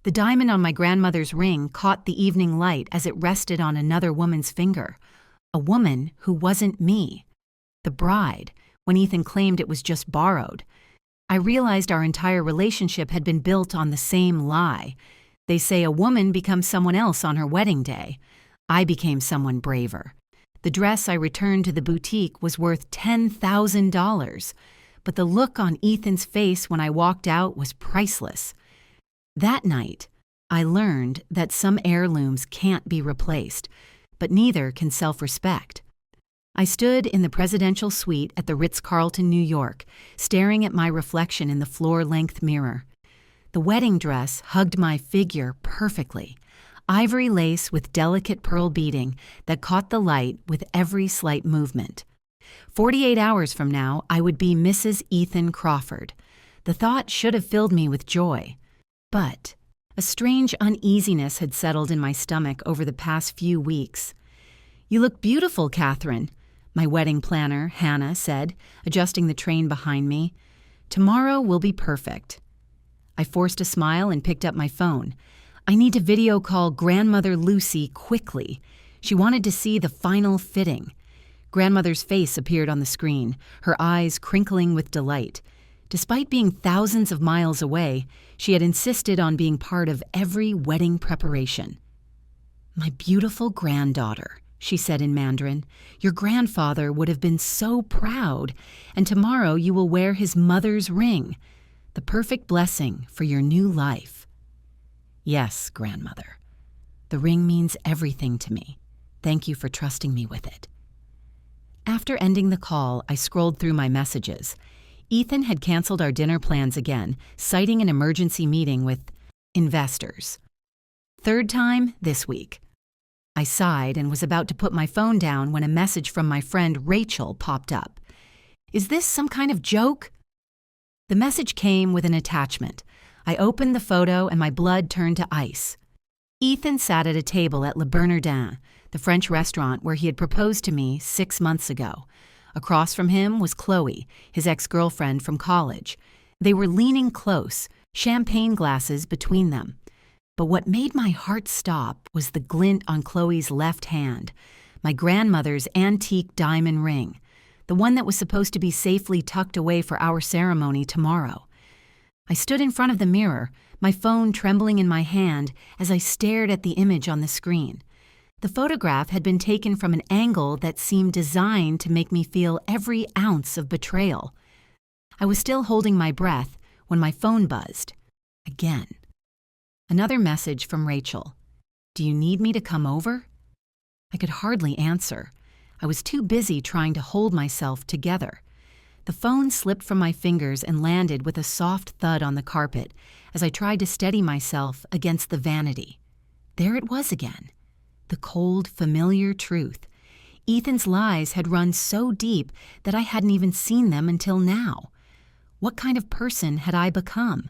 The diamond on my grandmother's ring caught the evening light as it rested on another woman's finger. A woman who wasn't me. The bride, when Ethan claimed it was just borrowed. I realized our entire relationship had been built on the same lie. They say a woman becomes someone else on her wedding day. I became someone braver. The dress I returned to the boutique was worth $10,000, but the look on Ethan's face when I walked out was priceless. That night, I learned that some heirlooms can't be replaced, but neither can self-respect. I stood in the presidential suite at the Ritz-Carlton, New York, staring at my reflection in the floor-length mirror. The wedding dress hugged my figure perfectly, ivory lace with delicate pearl beading that caught the light with every slight movement. 48 hours from now, I would be Mrs. Ethan Crawford. The thought should have filled me with joy. But a strange uneasiness had settled in my stomach over the past few weeks. "You look beautiful, Catherine," my wedding planner, Hannah, said, adjusting the train behind me. "Tomorrow will be perfect." I forced a smile and picked up my phone. I need to video call Grandmother Lucy quickly. She wanted to see the final fitting. Grandmother's face appeared on the screen, her eyes crinkling with delight. Despite being thousands of miles away, she had insisted on being part of every wedding preparation. "My beautiful granddaughter," she said in Mandarin, "your grandfather would have been so proud, and tomorrow you will wear his mother's ring, the perfect blessing for your new life." "Yes, grandmother. The ring means everything to me. Thank you for trusting me with it." After ending the call, I scrolled through my messages. Ethan had canceled our dinner plans again, citing an emergency meeting with investors. Third time this week. I sighed and was about to put my phone down when a message from my friend Rachel popped up. "Is this some kind of joke?" The message came with an attachment. I opened the photo and my blood turned to ice. Ethan sat at a table at Le Bernardin, the French restaurant where he had proposed to me 6 months ago. Across from him was Chloe, his ex-girlfriend from college. They were leaning close, champagne glasses between them. But what made my heart stop was the glint on Chloe's left hand, my grandmother's antique diamond ring, the one that was supposed to be safely tucked away for our ceremony tomorrow. I stood in front of the mirror, my phone trembling in my hand as I stared at the image on the screen. The photograph had been taken from an angle that seemed designed to make me feel every ounce of betrayal. I was still holding my breath when my phone buzzed. Again. Another message from Rachel. "Do you need me to come over?" I could hardly answer. I was too busy trying to hold myself together. The phone slipped from my fingers and landed with a soft thud on the carpet as I tried to steady myself against the vanity. There it was again. The cold, familiar truth. Ethan's lies had run so deep that I hadn't even seen them until now. What kind of person had I become?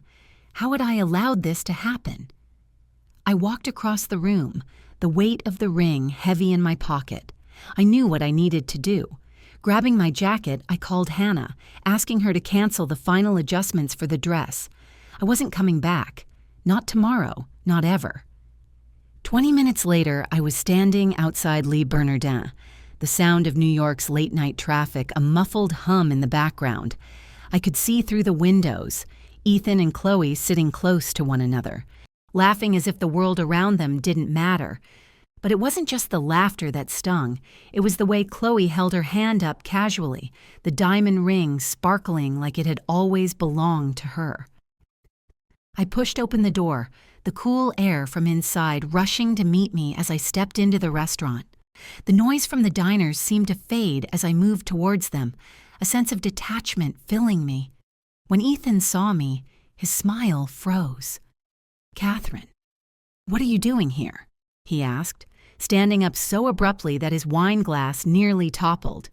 How had I allowed this to happen? I walked across the room, the weight of the ring heavy in my pocket. I knew what I needed to do. Grabbing my jacket, I called Hannah, asking her to cancel the final adjustments for the dress. I wasn't coming back. Not tomorrow, not ever. 20 minutes later, I was standing outside Le Bernardin, the sound of New York's late-night traffic, a muffled hum in the background. I could see through the windows, Ethan and Chloe sitting close to one another, laughing as if the world around them didn't matter. But it wasn't just the laughter that stung. It was the way Chloe held her hand up casually, the diamond ring sparkling like it had always belonged to her. I pushed open the door, the cool air from inside rushing to meet me as I stepped into the restaurant. The noise from the diners seemed to fade as I moved towards them, a sense of detachment filling me. When Ethan saw me, his smile froze. "Catherine, what are you doing here?" he asked, standing up so abruptly that his wine glass nearly toppled.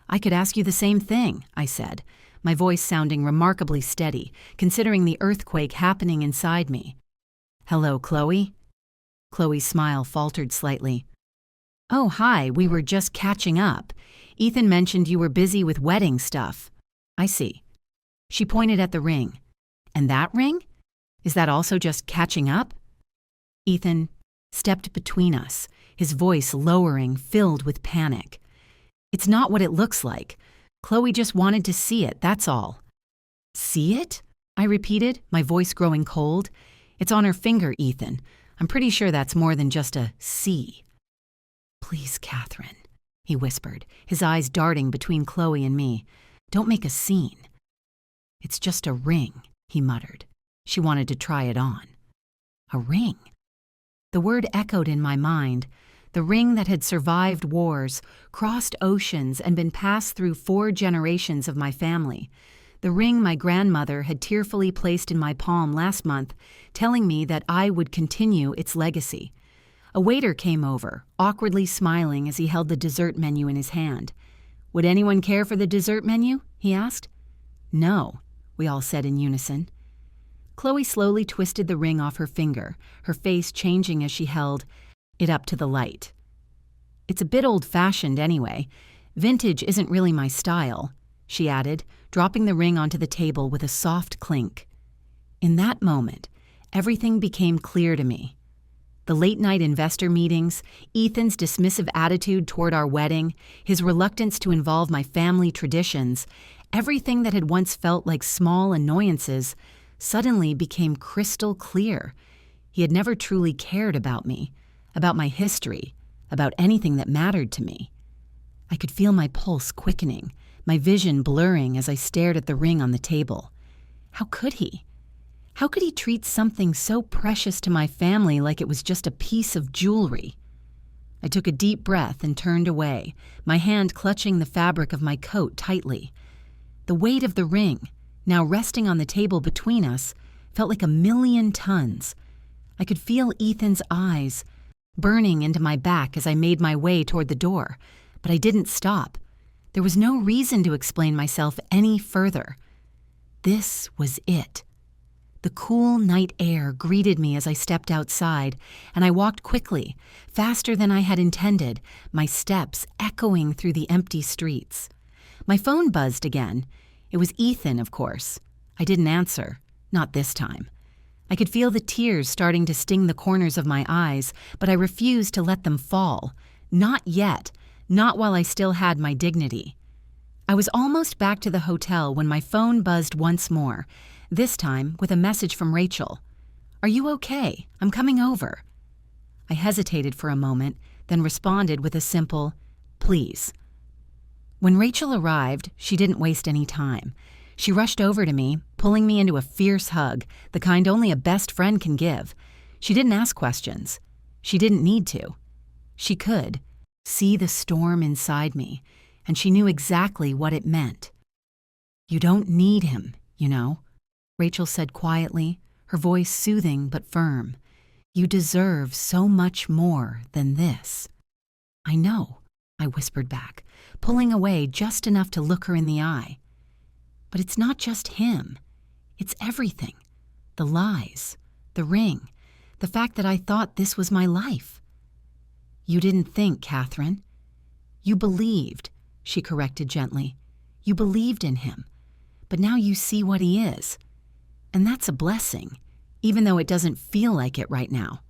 "I could ask you the same thing," I said, my voice sounding remarkably steady, considering the earthquake happening inside me. "Hello, Chloe?" Chloe's smile faltered slightly. "Oh, hi, we were just catching up. Ethan mentioned you were busy with wedding stuff." "I see." She pointed at the ring. "And that ring?" Is that also just catching up? Ethan stepped between us, his voice lowering, filled with panic. It's not what it looks like. Chloe just wanted to see it, that's all. See it? I repeated, my voice growing cold. It's on her finger, Ethan. I'm pretty sure that's more than just a see. Please, Catherine, he whispered, his eyes darting between Chloe and me. Don't make a scene. It's just a ring, he muttered. She wanted to try it on. A ring. The word echoed in my mind, the ring that had survived wars, crossed oceans, and been passed through 4 generations of my family. The ring my grandmother had tearfully placed in my palm last month, telling me that I would continue its legacy. A waiter came over, awkwardly smiling as he held the dessert menu in his hand. Would anyone care for the dessert menu? He asked. No, we all said in unison. Chloe slowly twisted the ring off her finger, her face changing as she held it up to the light. It's a bit old-fashioned anyway. Vintage isn't really my style, she added, dropping the ring onto the table with a soft clink. In that moment, everything became clear to me. The late-night investor meetings, Ethan's dismissive attitude toward our wedding, his reluctance to involve my family traditions, everything that had once felt like small annoyances suddenly became crystal clear. He had never truly cared about me, about my history, about anything that mattered to me. I could feel my pulse quickening, my vision blurring as I stared at the ring on the table. How could he? How could he treat something so precious to my family like it was just a piece of jewelry? I took a deep breath and turned away, my hand clutching the fabric of my coat tightly. The weight of the ring, now resting on the table between us, felt like 1,000,000 tons. I could feel Ethan's eyes burning into my back as I made my way toward the door, but I didn't stop. There was no reason to explain myself any further. This was it. The cool night air greeted me as I stepped outside, and I walked quickly, faster than I had intended, my steps echoing through the empty streets. My phone buzzed again. It was Ethan, of course. I didn't answer, not this time. I could feel the tears starting to sting the corners of my eyes, but I refused to let them fall. Not yet, not while I still had my dignity. I was almost back to the hotel when my phone buzzed once more, this time with a message from Rachel. Are you okay? I'm coming over. I hesitated for a moment, then responded with a simple, please. When Rachel arrived, she didn't waste any time. She rushed over to me, pulling me into a fierce hug, the kind only a best friend can give. She didn't ask questions. She didn't need to. She could see the storm inside me, and she knew exactly what it meant. You don't need him, you know, Rachel said quietly, her voice soothing but firm. You deserve so much more than this. I know, I whispered back, pulling away just enough to look her in the eye. But it's not just him. It's everything. The lies, the ring, the fact that I thought this was my life. You didn't think, Catherine. You believed, she corrected gently. You believed in him. But now you see what he is. And that's a blessing, even though it doesn't feel like it right now.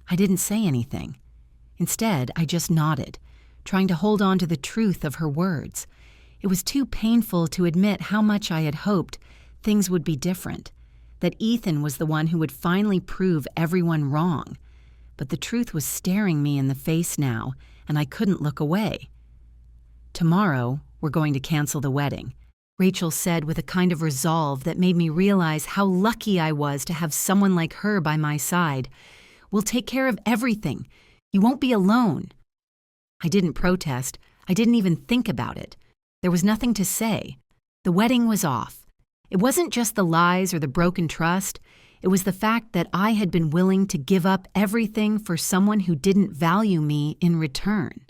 I didn't say anything. Instead, I just nodded, trying to hold on to the truth of her words. It was too painful to admit how much I had hoped things would be different, that Ethan was the one who would finally prove everyone wrong. But the truth was staring me in the face now, and I couldn't look away. Tomorrow, we're going to cancel the wedding, Rachel said with a kind of resolve that made me realize how lucky I was to have someone like her by my side. We'll take care of everything. You won't be alone. I didn't protest. I didn't even think about it. There was nothing to say. The wedding was off. It wasn't just the lies or the broken trust. It was the fact that I had been willing to give up everything for someone who didn't value me in return.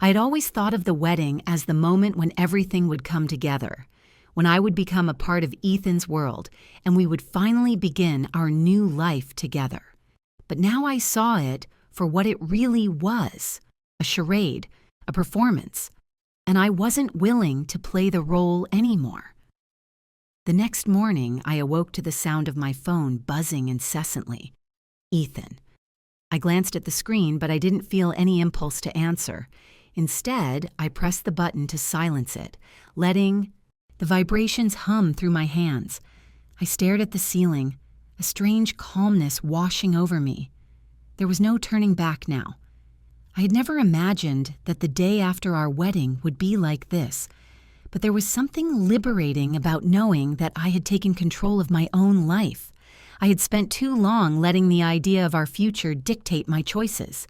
I had always thought of the wedding as the moment when everything would come together, when I would become a part of Ethan's world and we would finally begin our new life together. But now I saw it for what it really was, a charade, a performance, and I wasn't willing to play the role anymore. The next morning, I awoke to the sound of my phone buzzing incessantly. Ethan. I glanced at the screen, but I didn't feel any impulse to answer. Instead, I pressed the button to silence it, letting the vibrations hum through my hands. I stared at the ceiling, a strange calmness washing over me. There was no turning back now. I had never imagined that the day after our wedding would be like this, but there was something liberating about knowing that I had taken control of my own life. I had spent too long letting the idea of our future dictate my choices.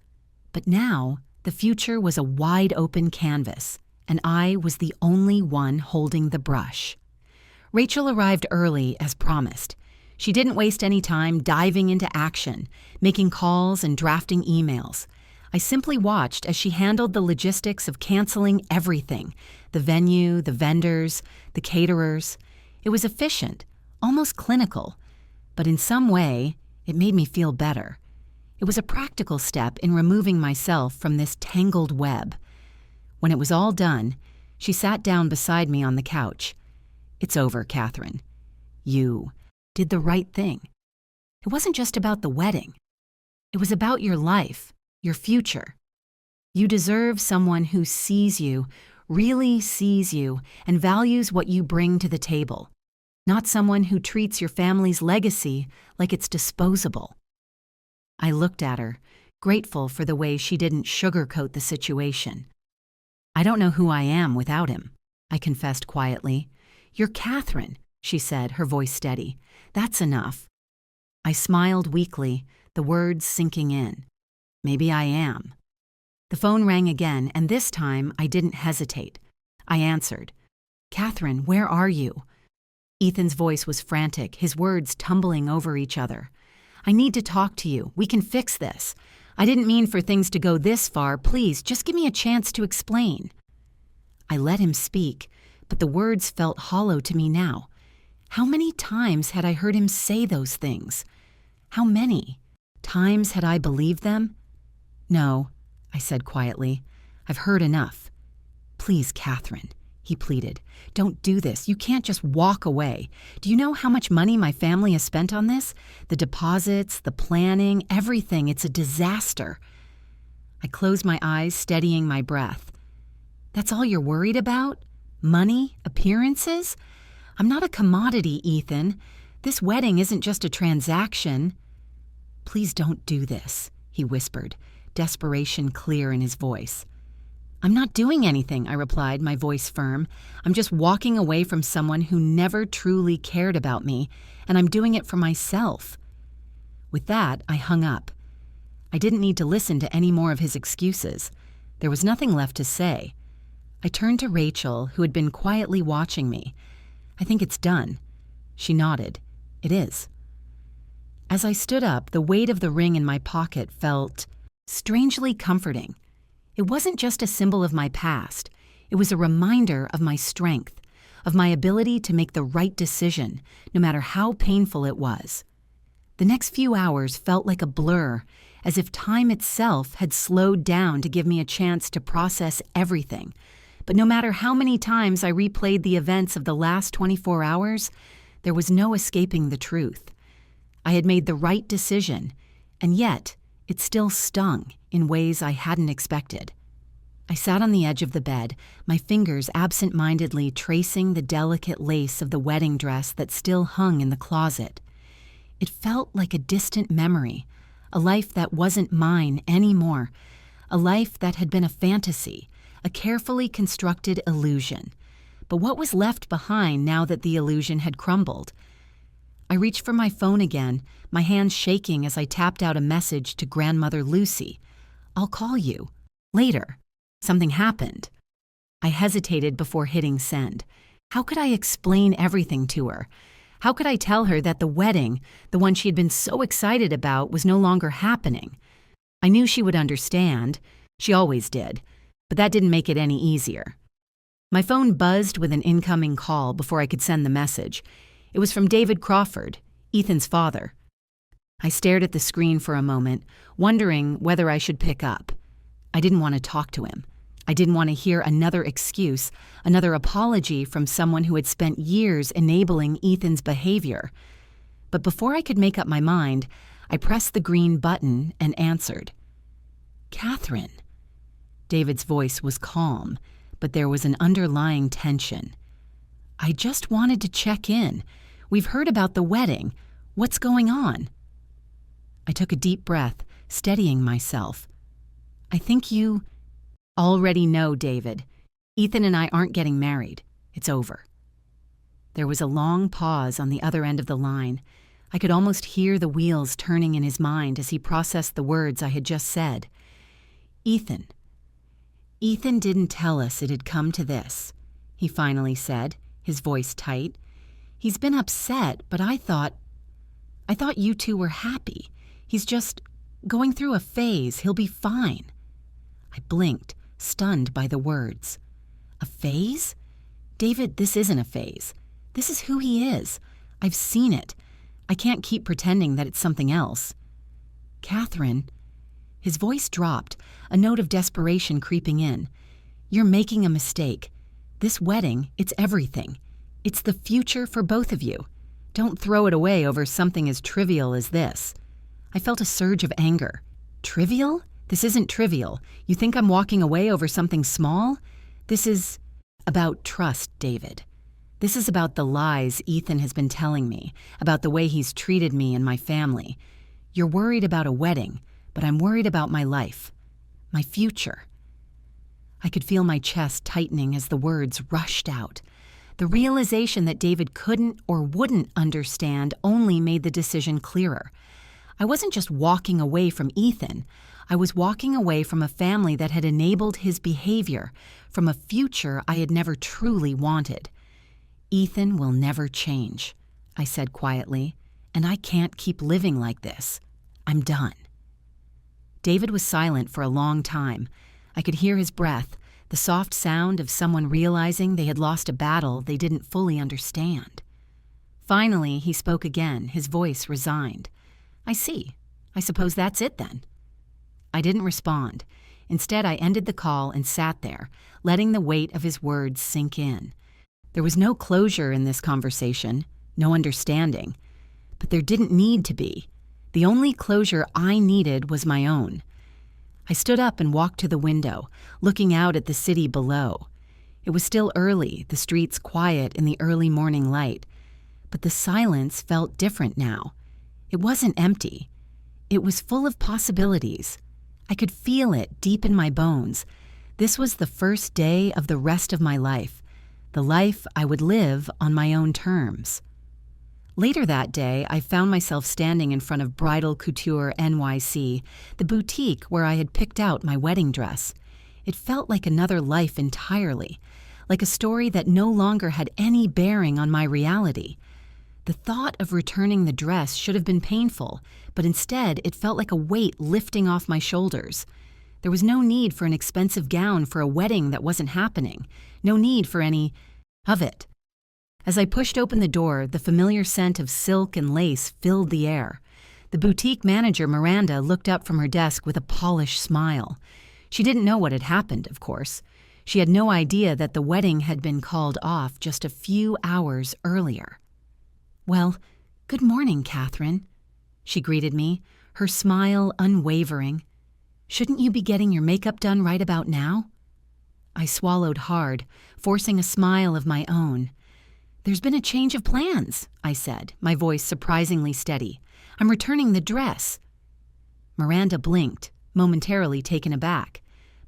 But now, the future was a wide-open canvas, and I was the only one holding the brush. Rachel arrived early, as promised. She didn't waste any time diving into action, making calls and drafting emails. I simply watched as she handled the logistics of canceling everything: the venue, the vendors, the caterers. It was efficient, almost clinical, but in some way, it made me feel better. It was a practical step in removing myself from this tangled web. When it was all done, she sat down beside me on the couch. "It's over, Catherine. You did the right thing. It wasn't just about the wedding. It was about your life, your future. You deserve someone who sees you, really sees you, and values what you bring to the table, not someone who treats your family's legacy like it's disposable." I looked at her, grateful for the way she didn't sugarcoat the situation. "I don't know who I am without him," I confessed quietly. "You're Catherine," she said, her voice steady. "That's enough." I smiled weakly, the words sinking in. Maybe I am. The phone rang again, and this time I didn't hesitate. I answered. "Catherine, where are you?" Ethan's voice was frantic, his words tumbling over each other. "I need to talk to you. We can fix this. I didn't mean for things to go this far. Please, just give me a chance to explain." I let him speak, but the words felt hollow to me now. How many times had I heard him say those things? How many times had I believed them? "No," I said quietly. "I've heard enough." "Please, Catherine," he pleaded. "Don't do this. You can't just walk away. Do you know how much money my family has spent on this? The deposits, the planning, everything. It's a disaster." I closed my eyes, steadying my breath. "That's all you're worried about? Money? Appearances? I'm not a commodity, Ethan. This wedding isn't just a transaction." "Please don't do this," he whispered, desperation clear in his voice. "I'm not doing anything," I replied, my voice firm. "I'm just walking away from someone who never truly cared about me, and I'm doing it for myself." With that, I hung up. I didn't need to listen to any more of his excuses. There was nothing left to say. I turned to Rachel, who had been quietly watching me. "I think it's done." She nodded. "It is." As I stood up, the weight of the ring in my pocket felt strangely comforting. It wasn't just a symbol of my past. It was a reminder of my strength, of my ability to make the right decision, no matter how painful it was. The next few hours felt like a blur, as if time itself had slowed down to give me a chance to process everything. But no matter how many times I replayed the events of the last 24 hours, there was no escaping the truth. I had made the right decision, and yet it still stung in ways I hadn't expected. I sat on the edge of the bed, my fingers absent-mindedly tracing the delicate lace of the wedding dress that still hung in the closet. It felt like a distant memory, a life that wasn't mine anymore, a life that had been a fantasy, a carefully constructed illusion. But what was left behind now that the illusion had crumbled? I reached for my phone again, my hands shaking as I tapped out a message to Grandmother Lucy. "I'll call you. Later. Something happened." I hesitated before hitting send. How could I explain everything to her? How could I tell her that the wedding, the one she had been so excited about, was no longer happening? I knew she would understand. She always did. But that didn't make it any easier. My phone buzzed with an incoming call before I could send the message. It was from David Crawford, Ethan's father. I stared at the screen for a moment, wondering whether I should pick up. I didn't want to talk to him. I didn't want to hear another excuse, another apology from someone who had spent years enabling Ethan's behavior. But before I could make up my mind, I pressed the green button and answered. "Catherine." David's voice was calm, but there was an underlying tension. "I just wanted to check in. We've heard about the wedding. What's going on?" I took a deep breath, steadying myself. "I think you already know, David. Ethan and I aren't getting married. It's over." There was a long pause on the other end of the line. I could almost hear the wheels turning in his mind as he processed the words I had just said. Ethan didn't tell us it had come to this," he finally said, his voice tight. "He's been upset, but I thought you two were happy. He's just going through a phase. He'll be fine." I blinked, stunned by the words. "A phase? David, this isn't a phase. This is who he is. I've seen it. I can't keep pretending that it's something else." "Catherine," his voice dropped, a note of desperation creeping in. "You're making a mistake. This wedding, it's everything. It's the future for both of you. Don't throw it away over something as trivial as this." I felt a surge of anger. "Trivial? This isn't trivial. You think I'm walking away over something small? This is about trust, David. This is about the lies Ethan has been telling me, about the way he's treated me and my family. You're worried about a wedding, but I'm worried about my life, my future." I could feel my chest tightening as the words rushed out. The realization that David couldn't or wouldn't understand only made the decision clearer. I wasn't just walking away from Ethan. I was walking away from a family that had enabled his behavior, from a future I had never truly wanted. "Ethan will never change," I said quietly, "and I can't keep living like this. I'm done." David was silent for a long time. I could hear his breath, the soft sound of someone realizing they had lost a battle they didn't fully understand. Finally, he spoke again, his voice resigned. "I see. I suppose that's it then." I didn't respond. Instead, I ended the call and sat there, letting the weight of his words sink in. There was no closure in this conversation, no understanding. But there didn't need to be. The only closure I needed was my own. I stood up and walked to the window, looking out at the city below. It was still early, the streets quiet in the early morning light. But the silence felt different now. It wasn't empty. It was full of possibilities. I could feel it deep in my bones. This was the first day of the rest of my life, the life I would live on my own terms. Later that day, I found myself standing in front of Bridal Couture NYC, the boutique where I had picked out my wedding dress. It felt like another life entirely, like a story that no longer had any bearing on my reality. The thought of returning the dress should have been painful, but instead it felt like a weight lifting off my shoulders. There was no need for an expensive gown for a wedding that wasn't happening, no need for any of it. As I pushed open the door, the familiar scent of silk and lace filled the air. The boutique manager, Miranda, looked up from her desk with a polished smile. She didn't know what had happened, of course. She had no idea that the wedding had been called off just a few hours earlier. "Well, good morning, Catherine," she greeted me, her smile unwavering. "Shouldn't you be getting your makeup done right about now?" I swallowed hard, forcing a smile of my own. "There's been a change of plans," I said, my voice surprisingly steady. "I'm returning the dress." Miranda blinked, momentarily taken aback.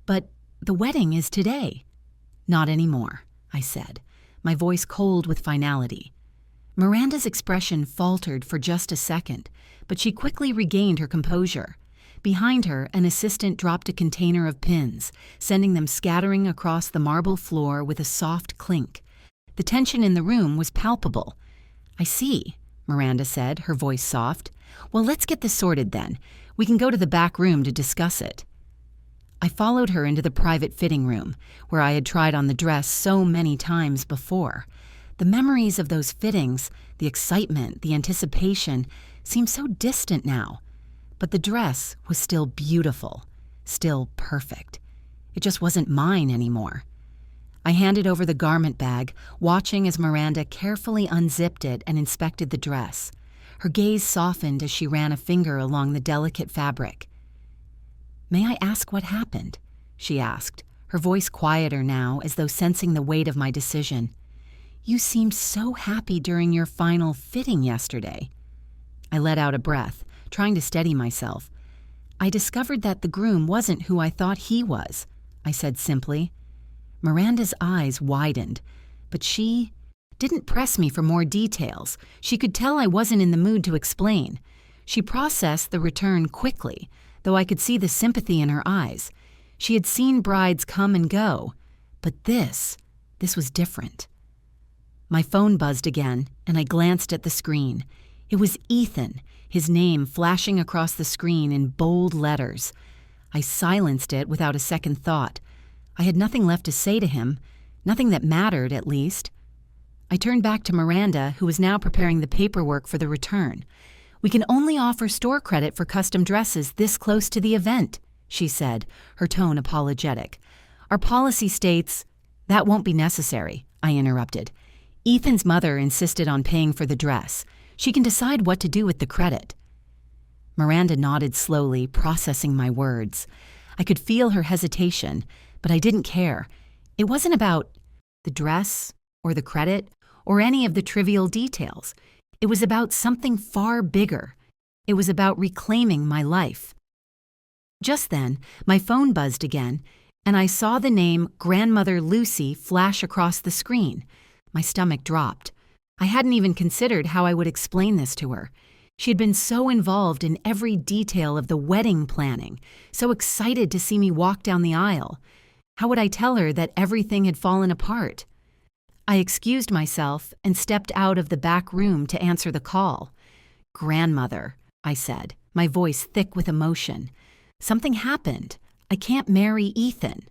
"But the wedding is today." "Not anymore," I said, my voice cold with finality. Miranda's expression faltered for just a second, but she quickly regained her composure. Behind her, an assistant dropped a container of pins, sending them scattering across the marble floor with a soft clink. The tension in the room was palpable. "I see," Miranda said, her voice soft. "Well, let's get this sorted then. We can go to the back room to discuss it." I followed her into the private fitting room, where I had tried on the dress so many times before. The memories of those fittings, the excitement, the anticipation, seemed so distant now. But the dress was still beautiful, still perfect. It just wasn't mine anymore. I handed over the garment bag, watching as Miranda carefully unzipped it and inspected the dress. Her gaze softened as she ran a finger along the delicate fabric. "May I ask what happened?" she asked, her voice quieter now, as though sensing the weight of my decision. "You seemed so happy during your final fitting yesterday." I let out a breath, trying to steady myself. "I discovered that the groom wasn't who I thought he was," I said simply. Miranda's eyes widened, but she didn't press me for more details. She could tell I wasn't in the mood to explain. She processed the return quickly, though I could see the sympathy in her eyes. She had seen brides come and go, but this was different. My phone buzzed again, and I glanced at the screen. It was Ethan, his name flashing across the screen in bold letters. I silenced it without a second thought. I had nothing left to say to him, nothing that mattered, at least. I turned back to Miranda, who was now preparing the paperwork for the return. "We can only offer store credit for custom dresses this close to the event," she said, her tone apologetic. "Our policy states—" "That won't be necessary," I interrupted. "Ethan's mother insisted on paying for the dress. She can decide what to do with the credit." Miranda nodded slowly, processing my words. I could feel her hesitation, but I didn't care. It wasn't about the dress or the credit or any of the trivial details. It was about something far bigger. It was about reclaiming my life. Just then, my phone buzzed again, and I saw the name Grandmother Lucy flash across the screen. My stomach dropped. I hadn't even considered how I would explain this to her. She had been so involved in every detail of the wedding planning, so excited to see me walk down the aisle. How would I tell her that everything had fallen apart? I excused myself and stepped out of the back room to answer the call. "Grandmother," I said, my voice thick with emotion. "Something happened. I can't marry Ethan."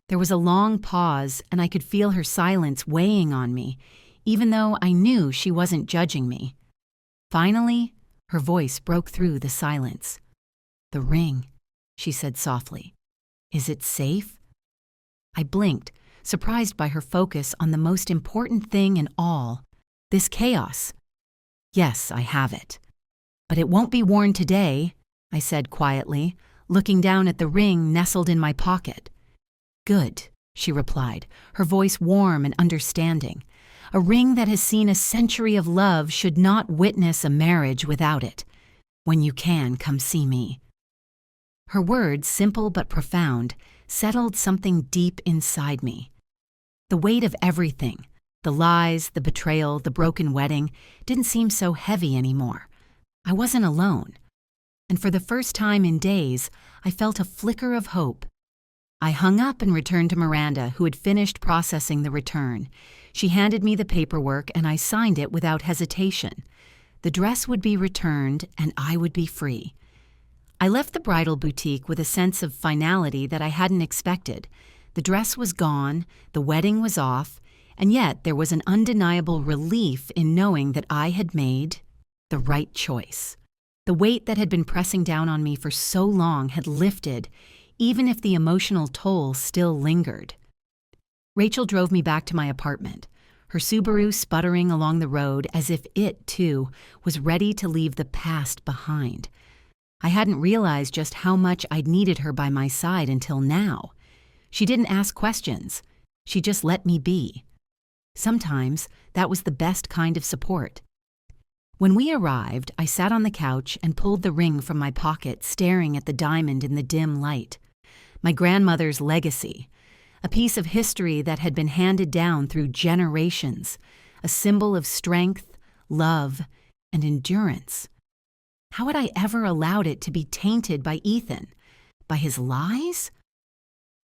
There was a long pause, and I could feel her silence weighing on me, even though I knew she wasn't judging me. Finally, her voice broke through the silence. "The ring," she said softly. "Is it safe?" I blinked, surprised by her focus on the most important thing in all, this chaos. "Yes, I have it. But it won't be worn today," I said quietly, looking down at the ring nestled in my pocket. "Good," she replied, her voice warm and understanding. "A ring that has seen a century of love should not witness a marriage without it. When you can, come see me." Her words, simple but profound, settled something deep inside me. The weight of everything, the lies, the betrayal, the broken wedding, didn't seem so heavy anymore. I wasn't alone. And for the first time in days, I felt a flicker of hope. I hung up and returned to Miranda, who had finished processing the return. She handed me the paperwork, and I signed it without hesitation. The dress would be returned, and I would be free. I left the bridal boutique with a sense of finality that I hadn't expected. The dress was gone, the wedding was off, and yet there was an undeniable relief in knowing that I had made the right choice. The weight that had been pressing down on me for so long had lifted, even if the emotional toll still lingered. Rachel drove me back to my apartment, her Subaru sputtering along the road as if it, too, was ready to leave the past behind. I hadn't realized just how much I'd needed her by my side until now. She didn't ask questions. She just let me be. Sometimes that was the best kind of support. When we arrived, I sat on the couch and pulled the ring from my pocket, staring at the diamond in the dim light. My grandmother's legacy, a piece of history that had been handed down through generations, a symbol of strength, love, and endurance. How had I ever allowed it to be tainted by Ethan? By his lies?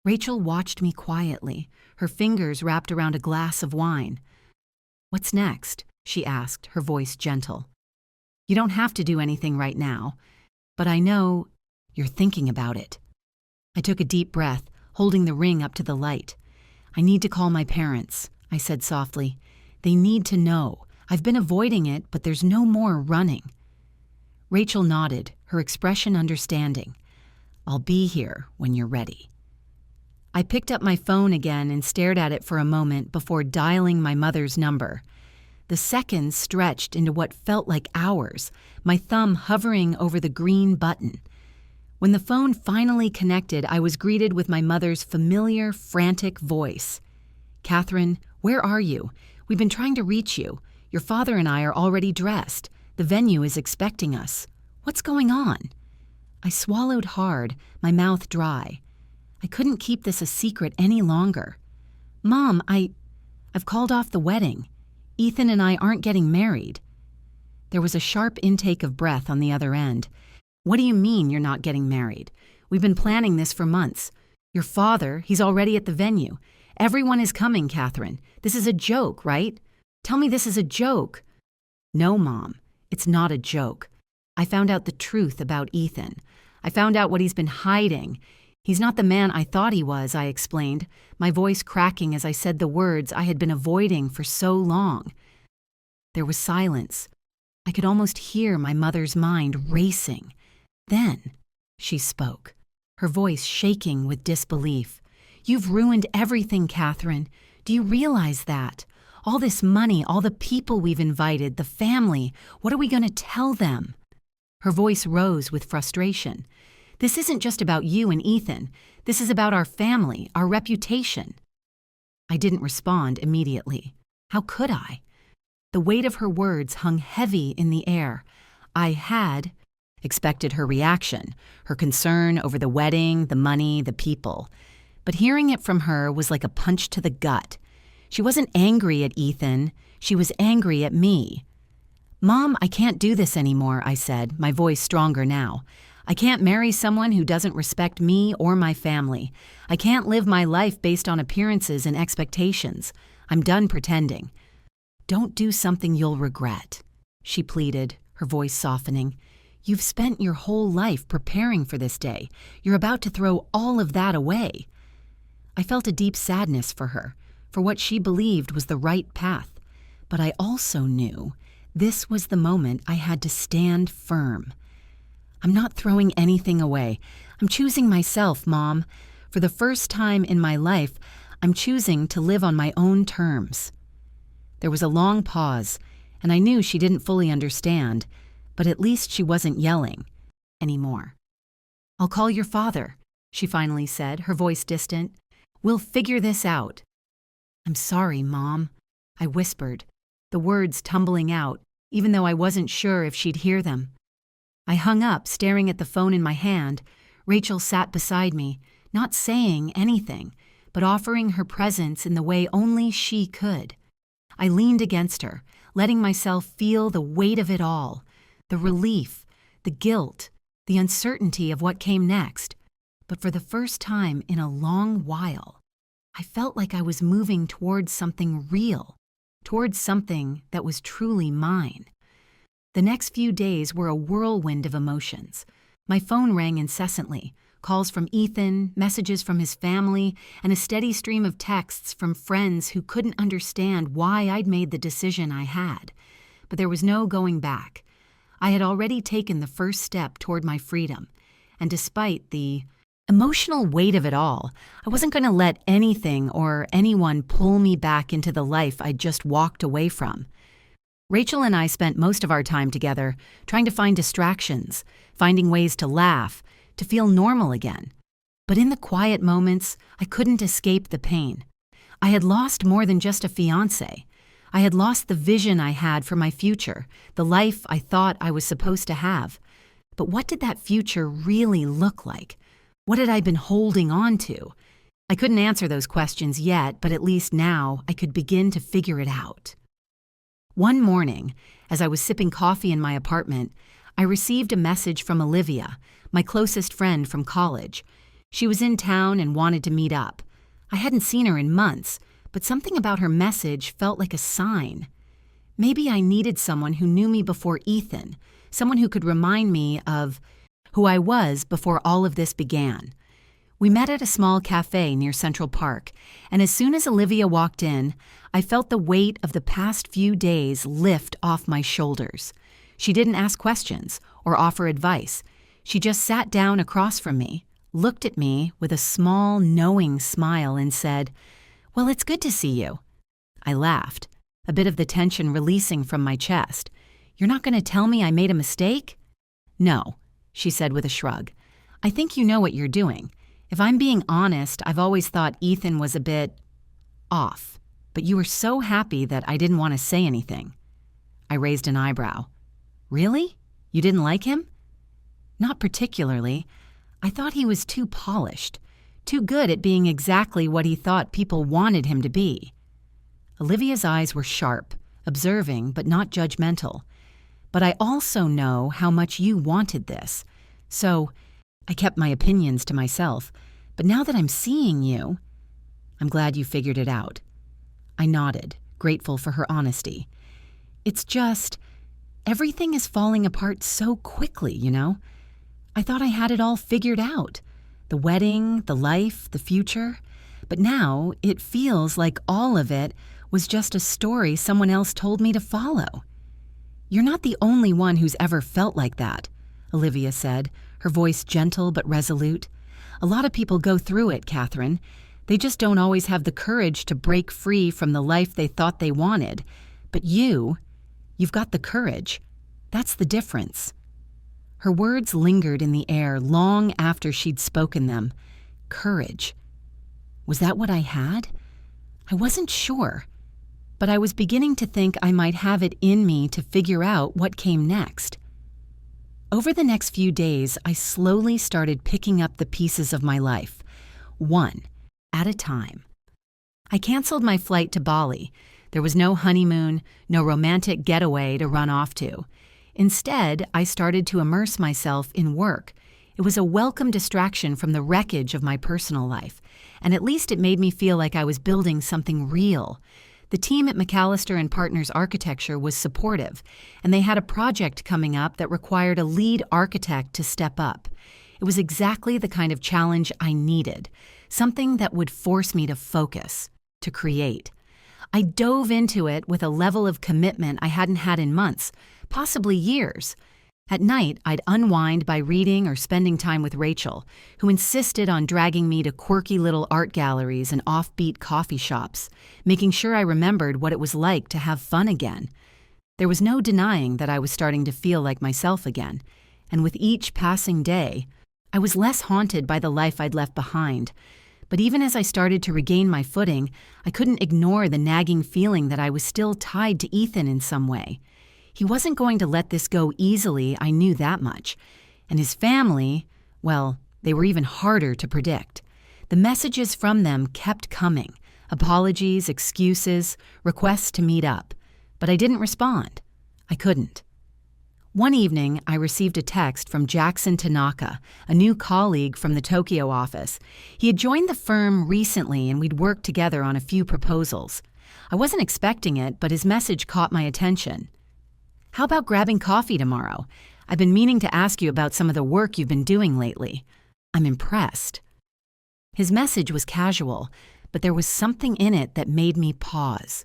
Rachel watched me quietly, her fingers wrapped around a glass of wine. "What's next?" she asked, her voice gentle. "You don't have to do anything right now, but I know you're thinking about it." I took a deep breath, holding the ring up to the light. "I need to call my parents," I said softly. "They need to know. I've been avoiding it, but there's no more running." Rachel nodded, her expression understanding. "I'll be here when you're ready." I picked up my phone again and stared at it for a moment before dialing my mother's number. The seconds stretched into what felt like hours, my thumb hovering over the green button. When the phone finally connected, I was greeted with my mother's familiar, frantic voice. "Catherine, where are you? We've been trying to reach you. Your father and I are already dressed. The venue is expecting us. What's going on?" I swallowed hard, my mouth dry. I couldn't keep this a secret any longer. "Mom, I've called off the wedding. Ethan and I aren't getting married." There was a sharp intake of breath on the other end. "What do you mean you're not getting married? We've been planning this for months. Your father, he's already at the venue. Everyone is coming, Catherine. This is a joke, right? Tell me this is a joke." "No, Mom, it's not a joke. I found out the truth about Ethan. I found out what he's been hiding. He's not the man I thought he was," I explained, my voice cracking as I said the words I had been avoiding for so long. There was silence. I could almost hear my mother's mind racing. Then she spoke, her voice shaking with disbelief. "You've ruined everything, Catherine. Do you realize that? All this money, all the people we've invited, the family, what are we going to tell them?" Her voice rose with frustration. "This isn't just about you and Ethan. This is about our family, our reputation." I didn't respond immediately. How could I? The weight of her words hung heavy in the air. I had expected her reaction, her concern over the wedding, the money, the people. But hearing it from her was like a punch to the gut. She wasn't angry at Ethan. She was angry at me. "Mom, I can't do this anymore," I said, my voice stronger now. "I can't marry someone who doesn't respect me or my family. I can't live my life based on appearances and expectations. I'm done pretending." "Don't do something you'll regret," she pleaded, her voice softening. "You've spent your whole life preparing for this day. You're about to throw all of that away." I felt a deep sadness for her, for what she believed was the right path. But I also knew this was the moment I had to stand firm. "I'm not throwing anything away. I'm choosing myself, Mom. For the first time in my life, I'm choosing to live on my own terms." There was a long pause, and I knew she didn't fully understand, but at least she wasn't yelling anymore. "I'll call your father," she finally said, her voice distant. "We'll figure this out." "I'm sorry, Mom," I whispered, the words tumbling out, even though I wasn't sure if she'd hear them. I hung up, staring at the phone in my hand. Rachel sat beside me, not saying anything, but offering her presence in the way only she could. I leaned against her, letting myself feel the weight of it all, the relief, the guilt, the uncertainty of what came next. But for the first time in a long while, I felt like I was moving towards something real, towards something that was truly mine. The next few days were a whirlwind of emotions. My phone rang incessantly, calls from Ethan, messages from his family, and a steady stream of texts from friends who couldn't understand why I'd made the decision I had. But there was no going back. I had already taken the first step toward my freedom, and despite the emotional weight of it all, I wasn't going to let anything or anyone pull me back into the life I'd just walked away from. Rachel and I spent most of our time together trying to find distractions, finding ways to laugh, to feel normal again. But in the quiet moments, I couldn't escape the pain. I had lost more than just a fiancé. I had lost the vision I had for my future, the life I thought I was supposed to have. But what did that future really look like? What had I been holding on to? I couldn't answer those questions yet, but at least now I could begin to figure it out. One morning, as I was sipping coffee in my apartment, I received a message from Olivia, my closest friend from college. She was in town and wanted to meet up. I hadn't seen her in months, but something about her message felt like a sign. Maybe I needed someone who knew me before Ethan, someone who could remind me of who I was before all of this began. We met at a small cafe near Central Park, and as soon as Olivia walked in, I felt the weight of the past few days lift off my shoulders. She didn't ask questions or offer advice. She just sat down across from me, looked at me with a small, knowing smile and said, "Well, it's good to see you." I laughed, a bit of the tension releasing from my chest. "You're not going to tell me I made a mistake?" "No," she said with a shrug. "I think you know what you're doing. If I'm being honest, I've always thought Ethan was a bit off, but you were so happy that I didn't want to say anything." I raised an eyebrow. "Really? You didn't like him?" "Not particularly. I thought he was too polished, too good at being exactly what he thought people wanted him to be." Olivia's eyes were sharp, observing but not judgmental. "But I also know how much you wanted this. So I kept my opinions to myself. But now that I'm seeing you, I'm glad you figured it out." I nodded, grateful for her honesty. "It's just, everything is falling apart so quickly, you know? I thought I had it all figured out. The wedding, the life, the future. But now it feels like all of it was just a story someone else told me to follow." "You're not the only one who's ever felt like that," Olivia said, her voice gentle but resolute. "A lot of people go through it, Catherine. They just don't always have the courage to break free from the life they thought they wanted. But you've got the courage. That's the difference." Her words lingered in the air long after she'd spoken them. Courage. Was that what I had? I wasn't sure, but I was beginning to think I might have it in me to figure out what came next. Over the next few days, I slowly started picking up the pieces of my life, one at a time. I canceled my flight to Bali. There was no honeymoon, no romantic getaway to run off to. Instead, I started to immerse myself in work. It was a welcome distraction from the wreckage of my personal life, and at least it made me feel like I was building something real. The team at McAllister and Partners Architecture was supportive, and they had a project coming up that required a lead architect to step up. It was exactly the kind of challenge I needed, something that would force me to focus, to create. I dove into it with a level of commitment I hadn't had in months, possibly years. At night, I'd unwind by reading or spending time with Rachel, who insisted on dragging me to quirky little art galleries and offbeat coffee shops, making sure I remembered what it was like to have fun again. There was no denying that I was starting to feel like myself again, and with each passing day, I was less haunted by the life I'd left behind. But even as I started to regain my footing, I couldn't ignore the nagging feeling that I was still tied to Ethan in some way. He wasn't going to let this go easily, I knew that much. And his family, well, they were even harder to predict. The messages from them kept coming. Apologies, excuses, requests to meet up. But I didn't respond. I couldn't. One evening, I received a text from Jackson Tanaka, a new colleague from the Tokyo office. He had joined the firm recently and we'd worked together on a few proposals. I wasn't expecting it, but his message caught my attention. "How about grabbing coffee tomorrow? I've been meaning to ask you about some of the work you've been doing lately. I'm impressed." His message was casual, but there was something in it that made me pause.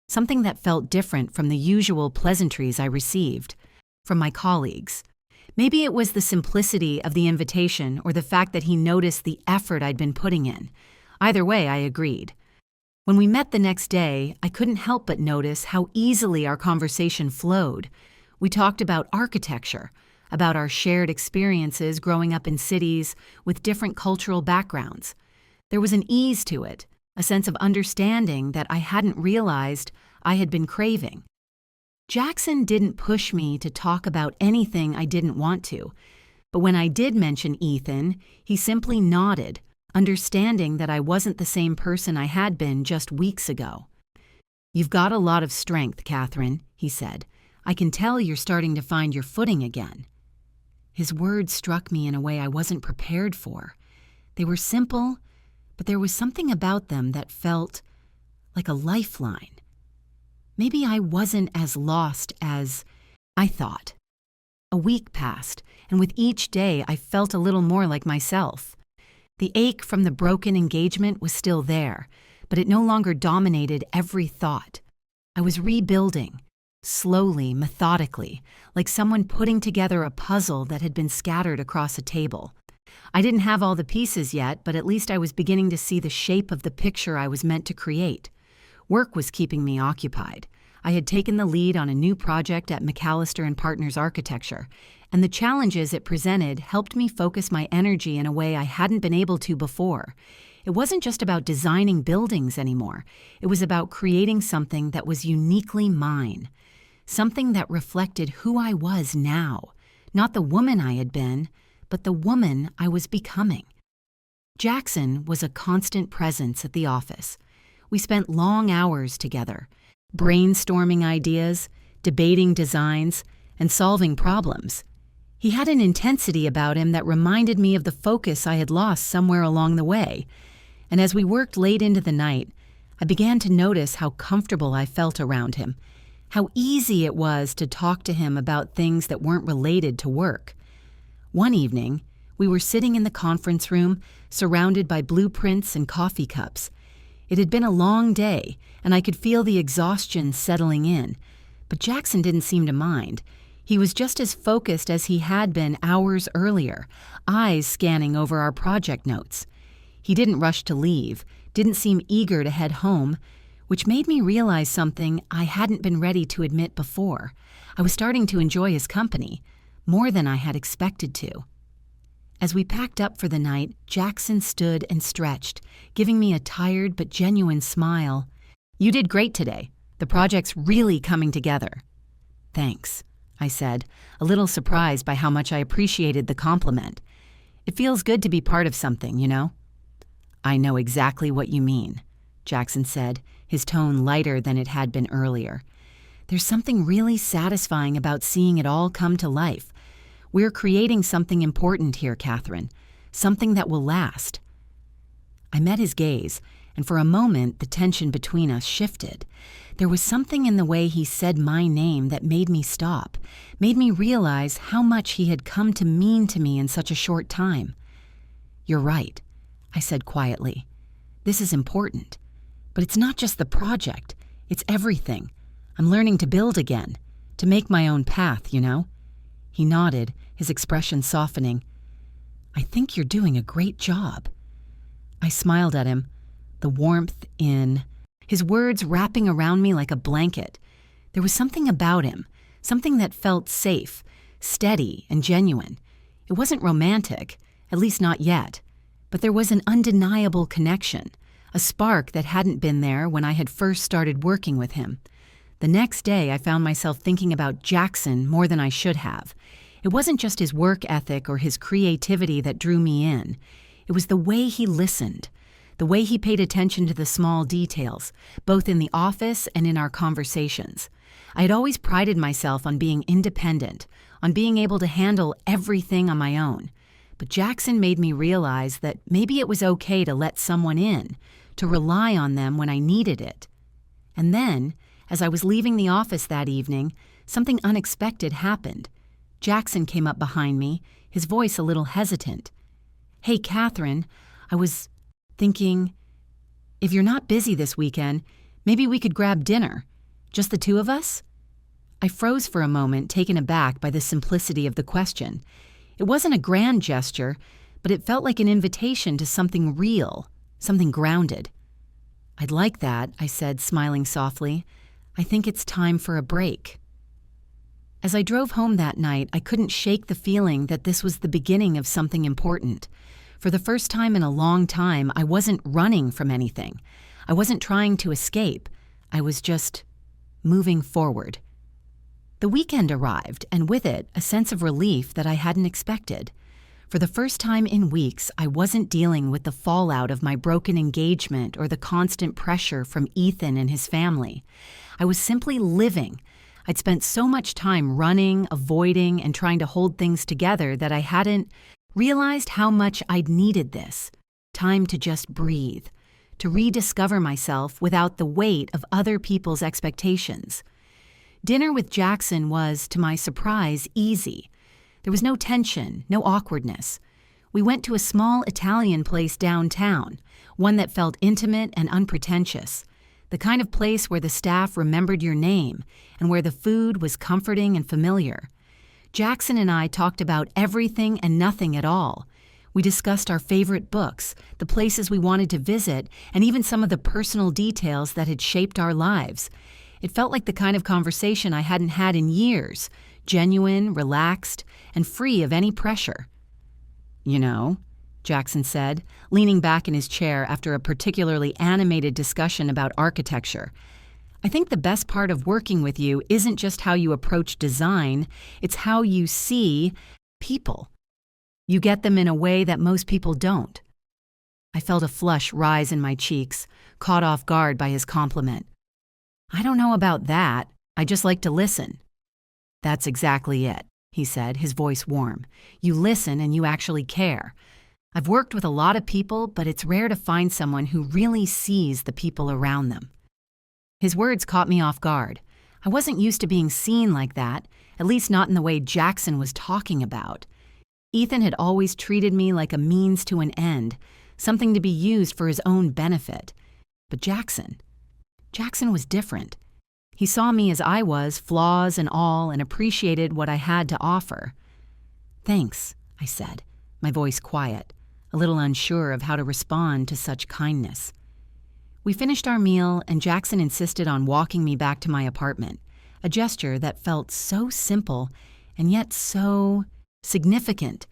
Something that felt different from the usual pleasantries I received from my colleagues. Maybe it was the simplicity of the invitation or the fact that he noticed the effort I'd been putting in. Either way, I agreed. When we met the next day, I couldn't help but notice how easily our conversation flowed. We talked about architecture, about our shared experiences growing up in cities with different cultural backgrounds. There was an ease to it, a sense of understanding that I hadn't realized I had been craving. Jackson didn't push me to talk about anything I didn't want to, but when I did mention Ethan, he simply nodded, understanding that I wasn't the same person I had been just weeks ago. "You've got a lot of strength, Catherine," he said. "I can tell you're starting to find your footing again." His words struck me in a way I wasn't prepared for. They were simple, but there was something about them that felt like a lifeline. Maybe I wasn't as lost as I thought. A week passed, and with each day I felt a little more like myself. The ache from the broken engagement was still there, but it no longer dominated every thought. I was rebuilding, slowly, methodically, like someone putting together a puzzle that had been scattered across a table. I didn't have all the pieces yet, but at least I was beginning to see the shape of the picture I was meant to create. Work was keeping me occupied. I had taken the lead on a new project at McAllister and Partners Architecture, and the challenges it presented helped me focus my energy in a way I hadn't been able to before. It wasn't just about designing buildings anymore. It was about creating something that was uniquely mine, something that reflected who I was now, not the woman I had been, but the woman I was becoming. Jackson was a constant presence at the office. We spent long hours together, brainstorming ideas, debating designs, and solving problems. He had an intensity about him that reminded me of the focus I had lost somewhere along the way. And as we worked late into the night, I began to notice how comfortable I felt around him, how easy it was to talk to him about things that weren't related to work. One evening, we were sitting in the conference room, surrounded by blueprints and coffee cups. It had been a long day, and I could feel the exhaustion settling in, but Jackson didn't seem to mind. He was just as focused as he had been hours earlier, eyes scanning over our project notes. He didn't rush to leave, didn't seem eager to head home, which made me realize something I hadn't been ready to admit before. I was starting to enjoy his company, more than I had expected to. As we packed up for the night, Jackson stood and stretched, giving me a tired but genuine smile. "You did great today. The project's really coming together." "Thanks," I said, a little surprised by how much I appreciated the compliment. "It feels good to be part of something, you know?" "I know exactly what you mean," Jackson said, his tone lighter than it had been earlier. "There's something really satisfying about seeing it all come to life. We're creating something important here, Catherine, something that will last." I met his gaze, and for a moment the tension between us shifted. There was something in the way he said my name that made me stop, made me realize how much he had come to mean to me in such a short time. "You're right," I said quietly. "This is important. But it's not just the project, it's everything. I'm learning to build again, to make my own path, you know?" He nodded, his expression softening. "I think you're doing a great job." I smiled at him, the warmth in his words wrapping around me like a blanket. There was something about him, something that felt safe, steady, and genuine. It wasn't romantic, at least not yet, but there was an undeniable connection, a spark that hadn't been there when I had first started working with him. The next day, I found myself thinking about Jackson more than I should have. It wasn't just his work ethic or his creativity that drew me in. It was the way he listened, the way he paid attention to the small details, both in the office and in our conversations. I had always prided myself on being independent, on being able to handle everything on my own. But Jackson made me realize that maybe it was okay to let someone in, to rely on them when I needed it. And then, as I was leaving the office that evening, something unexpected happened. Jackson came up behind me, his voice a little hesitant. "Hey, Catherine, I was thinking, if you're not busy this weekend, maybe we could grab dinner. Just the two of us?" I froze for a moment, taken aback by the simplicity of the question. It wasn't a grand gesture, but it felt like an invitation to something real, something grounded. "I'd like that," I said, smiling softly. "I think it's time for a break." As I drove home that night, I couldn't shake the feeling that this was the beginning of something important. For the first time in a long time, I wasn't running from anything. I wasn't trying to escape. I was just moving forward. The weekend arrived, and with it, a sense of relief that I hadn't expected. For the first time in weeks, I wasn't dealing with the fallout of my broken engagement or the constant pressure from Ethan and his family. I was simply living. I'd spent so much time running, avoiding, and trying to hold things together that I hadn't realized how much I'd needed this. Time to just breathe, to rediscover myself without the weight of other people's expectations. Dinner with Jackson was, to my surprise, easy. There was no tension, no awkwardness. We went to a small Italian place downtown, one that felt intimate and unpretentious, the kind of place where the staff remembered your name and where the food was comforting and familiar. Jackson and I talked about everything and nothing at all. We discussed our favorite books, the places we wanted to visit, and even some of the personal details that had shaped our lives. It felt like the kind of conversation I hadn't had in years, genuine, relaxed, and free of any pressure. "You know," Jackson said, leaning back in his chair after a particularly animated discussion about architecture, "I think the best part of working with you isn't just how you approach design, it's how you see people. You get them in a way that most people don't." I felt a flush rise in my cheeks, caught off guard by his compliment. "I don't know about that. I just like to listen." "That's exactly it," he said, his voice warm. "You listen and you actually care. I've worked with a lot of people, but it's rare to find someone who really sees the people around them." His words caught me off guard. I wasn't used to being seen like that, at least not in the way Jackson was talking about. Ethan had always treated me like a means to an end, something to be used for his own benefit. But Jackson was different. He saw me as I was, flaws and all, and appreciated what I had to offer. "Thanks," I said, my voice quiet, a little unsure of how to respond to such kindness. We finished our meal, and Jackson insisted on walking me back to my apartment, a gesture that felt so simple and yet so significant.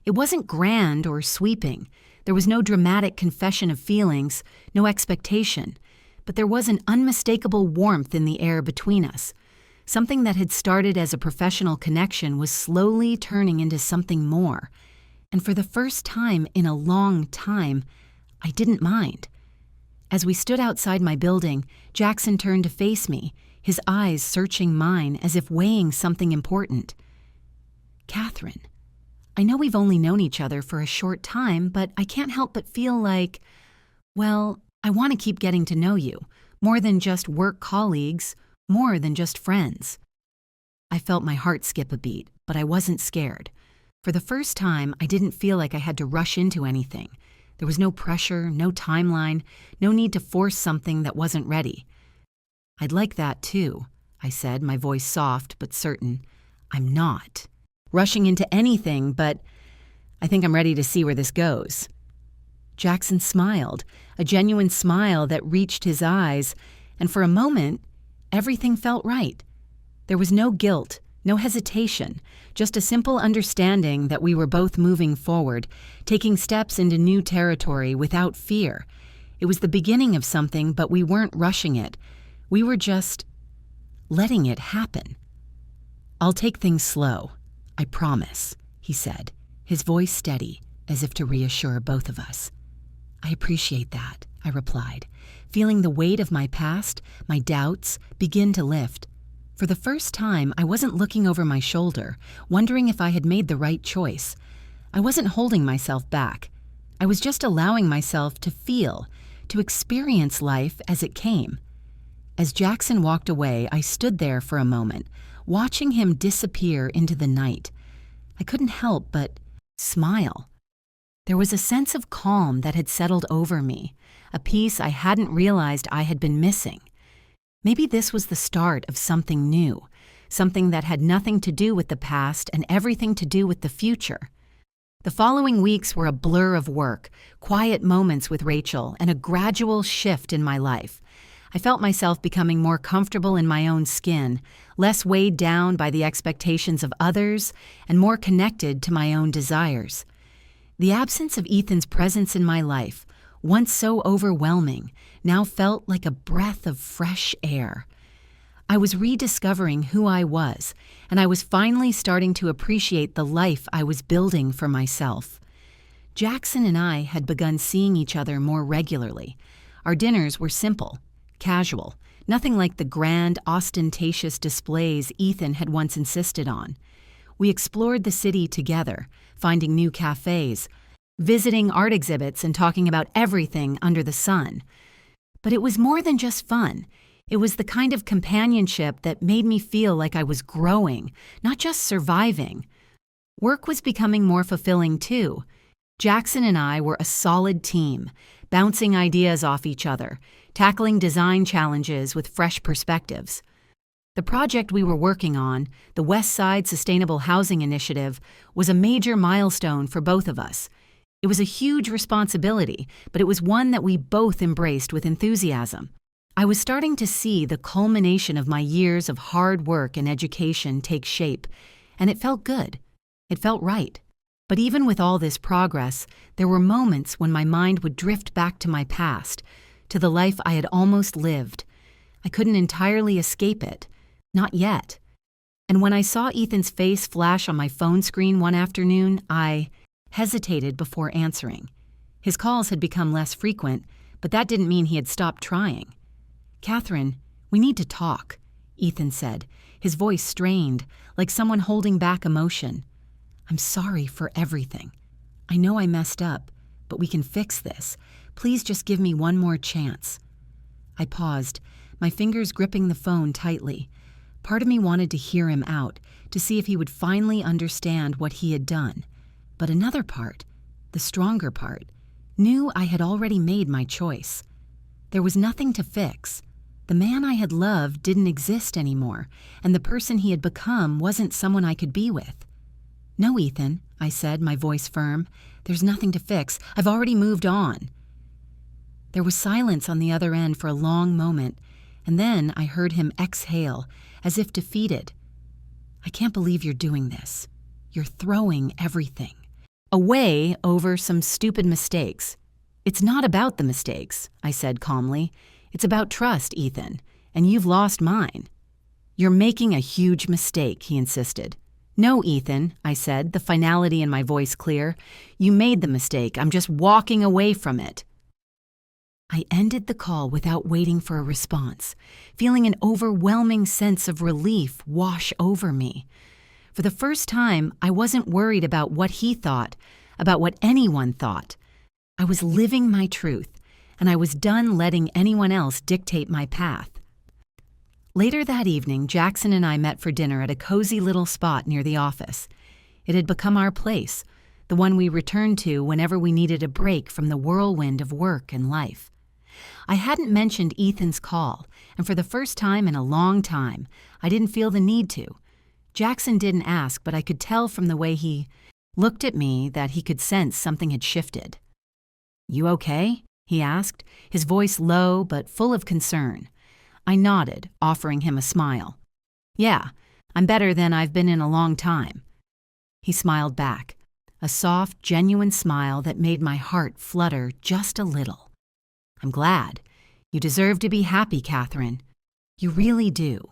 It wasn't grand or sweeping. There was no dramatic confession of feelings, no expectation, but there was an unmistakable warmth in the air between us. Something that had started as a professional connection was slowly turning into something more. And for the first time in a long time, I didn't mind. As we stood outside my building, Jackson turned to face me, his eyes searching mine as if weighing something important. "Catherine, I know we've only known each other for a short time, but I can't help but feel like, well, I want to keep getting to know you, more than just work colleagues, more than just friends." I felt my heart skip a beat, but I wasn't scared. For the first time, I didn't feel like I had to rush into anything. There was no pressure, no timeline, no need to force something that wasn't ready. "I'd like that too," I said, my voice soft but certain. "I'm not rushing into anything, but I think I'm ready to see where this goes." Jackson smiled, a genuine smile that reached his eyes, and for a moment, everything felt right. There was no guilt, no hesitation, just a simple understanding that we were both moving forward, taking steps into new territory without fear. It was the beginning of something, but we weren't rushing it. We were just letting it happen. "I'll take things slow, I promise," he said, his voice steady, as if to reassure both of us. "I appreciate that," I replied, feeling the weight of my past, my doubts, begin to lift. For the first time, I wasn't looking over my shoulder, wondering if I had made the right choice. I wasn't holding myself back. I was just allowing myself to feel, to experience life as it came. As Jackson walked away, I stood there for a moment, watching him disappear into the night. I couldn't help but smile. There was a sense of calm that had settled over me, a peace I hadn't realized I had been missing. Maybe this was the start of something new, something that had nothing to do with the past and everything to do with the future. The following weeks were a blur of work, quiet moments with Rachel, and a gradual shift in my life. I felt myself becoming more comfortable in my own skin, less weighed down by the expectations of others, and more connected to my own desires. The absence of Ethan's presence in my life, once so overwhelming, now felt like a breath of fresh air. I was rediscovering who I was, and I was finally starting to appreciate the life I was building for myself. Jackson and I had begun seeing each other more regularly. Our dinners were simple, casual, nothing like the grand, ostentatious displays Ethan had once insisted on. We explored the city together, finding new cafes, visiting art exhibits, and talking about everything under the sun. But it was more than just fun. It was the kind of companionship that made me feel like I was growing, not just surviving. Work was becoming more fulfilling too. Jackson and I were a solid team, bouncing ideas off each other, tackling design challenges with fresh perspectives. The project we were working on, the West Side Sustainable Housing Initiative, was a major milestone for both of us. It was a huge responsibility, but it was one that we both embraced with enthusiasm. I was starting to see the culmination of my years of hard work and education take shape, and it felt good. It felt right. But even with all this progress, there were moments when my mind would drift back to my past, to the life I had almost lived. I couldn't entirely escape it. Not yet. And when I saw Ethan's face flash on my phone screen one afternoon, I hesitated before answering. His calls had become less frequent, but that didn't mean he had stopped trying. "Catherine, we need to talk," Ethan said, his voice strained, like someone holding back emotion. "I'm sorry for everything. I know I messed up, but we can fix this. Please just give me one more chance." I paused, my fingers gripping the phone tightly. Part of me wanted to hear him out, to see if he would finally understand what he had done. But another part, the stronger part, knew I had already made my choice. There was nothing to fix. The man I had loved didn't exist anymore, and the person he had become wasn't someone I could be with. "No, Ethan," I said, my voice firm. "There's nothing to fix. I've already moved on." There was silence on the other end for a long moment, and then I heard him exhale, as if defeated. "I can't believe you're doing this. You're throwing everything away over some stupid mistakes." "It's not about the mistakes," I said calmly. "It's about trust, Ethan, and you've lost mine." "You're making a huge mistake," he insisted. "No, Ethan," I said, the finality in my voice clear. "You made the mistake. I'm just walking away from it." I ended the call without waiting for a response, feeling an overwhelming sense of relief wash over me. For the first time, I wasn't worried about what he thought, about what anyone thought. I was living my truth, and I was done letting anyone else dictate my path. Later that evening, Jackson and I met for dinner at a cozy little spot near the office. It had become our place, the one we returned to whenever we needed a break from the whirlwind of work and life. I hadn't mentioned Ethan's call, and for the first time in a long time, I didn't feel the need to. Jackson didn't ask, but I could tell from the way he looked at me that he could sense something had shifted. "You okay?" he asked, his voice low but full of concern. I nodded, offering him a smile. "Yeah, I'm better than I've been in a long time." He smiled back, a soft, genuine smile that made my heart flutter just a little. "I'm glad. You deserve to be happy, Catherine. You really do."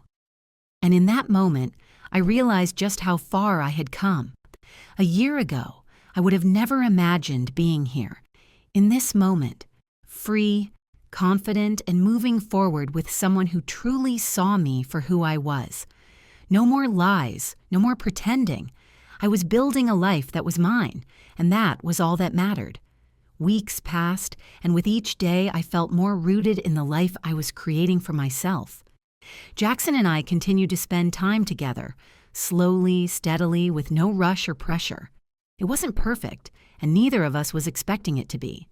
And in that moment, I realized just how far I had come. A year ago, I would have never imagined being here, in this moment, free, confident, and moving forward with someone who truly saw me for who I was. No more lies, no more pretending. I was building a life that was mine, and that was all that mattered. Weeks passed, and with each day I felt more rooted in the life I was creating for myself. Jackson and I continued to spend time together, slowly, steadily, with no rush or pressure. It wasn't perfect, and neither of us was expecting it to be.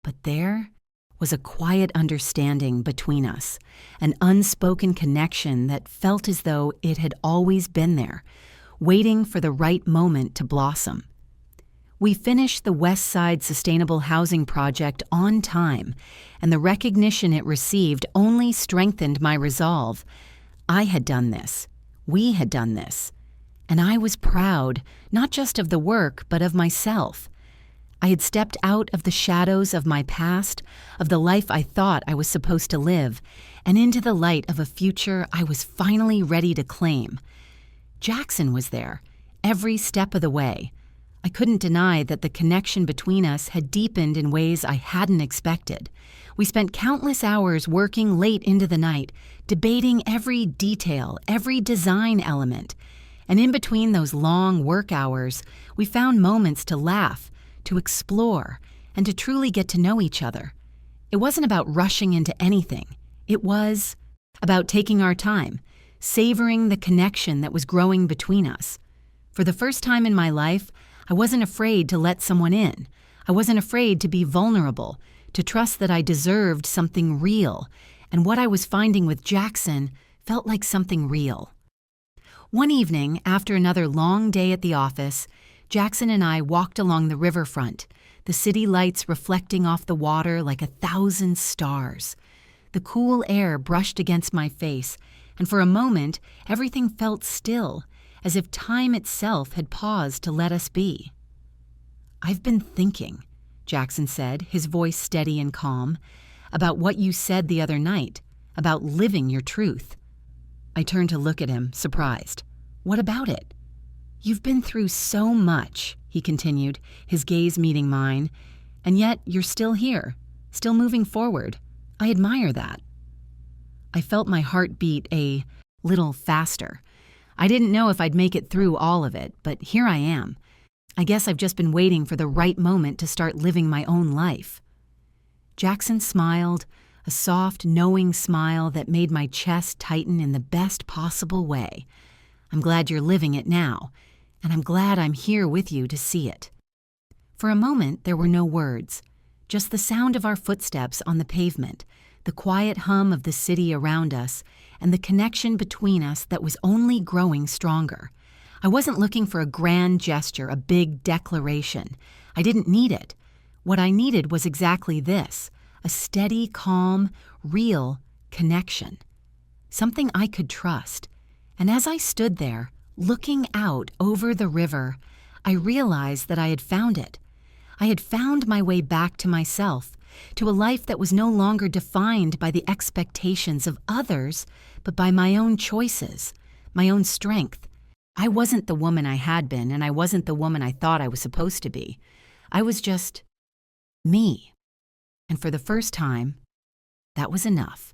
But there was a quiet understanding between us, an unspoken connection that felt as though it had always been there, waiting for the right moment to blossom. We finished the West Side Sustainable Housing Project on time, and the recognition it received only strengthened my resolve. I had done this. We had done this. And I was proud, not just of the work, but of myself. I had stepped out of the shadows of my past, of the life I thought I was supposed to live, and into the light of a future I was finally ready to claim. Jackson was there, every step of the way. I couldn't deny that the connection between us had deepened in ways I hadn't expected. We spent countless hours working late into the night, debating every detail, every design element. And in between those long work hours, we found moments to laugh, to explore, and to truly get to know each other. It wasn't about rushing into anything. It was about taking our time, savoring the connection that was growing between us. For the first time in my life, I wasn't afraid to let someone in. I wasn't afraid to be vulnerable, to trust that I deserved something real, and what I was finding with Jackson felt like something real. One evening, after another long day at the office, Jackson and I walked along the riverfront, the city lights reflecting off the water like 1,000 stars. The cool air brushed against my face, and for a moment everything felt still, as if time itself had paused to let us be. "I've been thinking," Jackson said, his voice steady and calm, "about what you said the other night, about living your truth." I turned to look at him, surprised. "What about it?" "You've been through so much," he continued, his gaze meeting mine, "and yet you're still here, still moving forward. I admire that." I felt my heart beat a little faster. I didn't know if I'd make it through all of it, but here I am. I guess I've just been waiting for the right moment to start living my own life. Jackson smiled, a soft, knowing smile that made my chest tighten in the best possible way. "I'm glad you're living it now, and I'm glad I'm here with you to see it." For a moment, there were no words, just the sound of our footsteps on the pavement, the quiet hum of the city around us, and the connection between us that was only growing stronger. I wasn't looking for a grand gesture, a big declaration. I didn't need it. What I needed was exactly this, a steady, calm, real connection. Something I could trust. And as I stood there, looking out over the river, I realized that I had found it. I had found my way back to myself, to a life that was no longer defined by the expectations of others, but by my own choices, my own strength. I wasn't the woman I had been, and I wasn't the woman I thought I was supposed to be. I was just me. And for the first time, that was enough.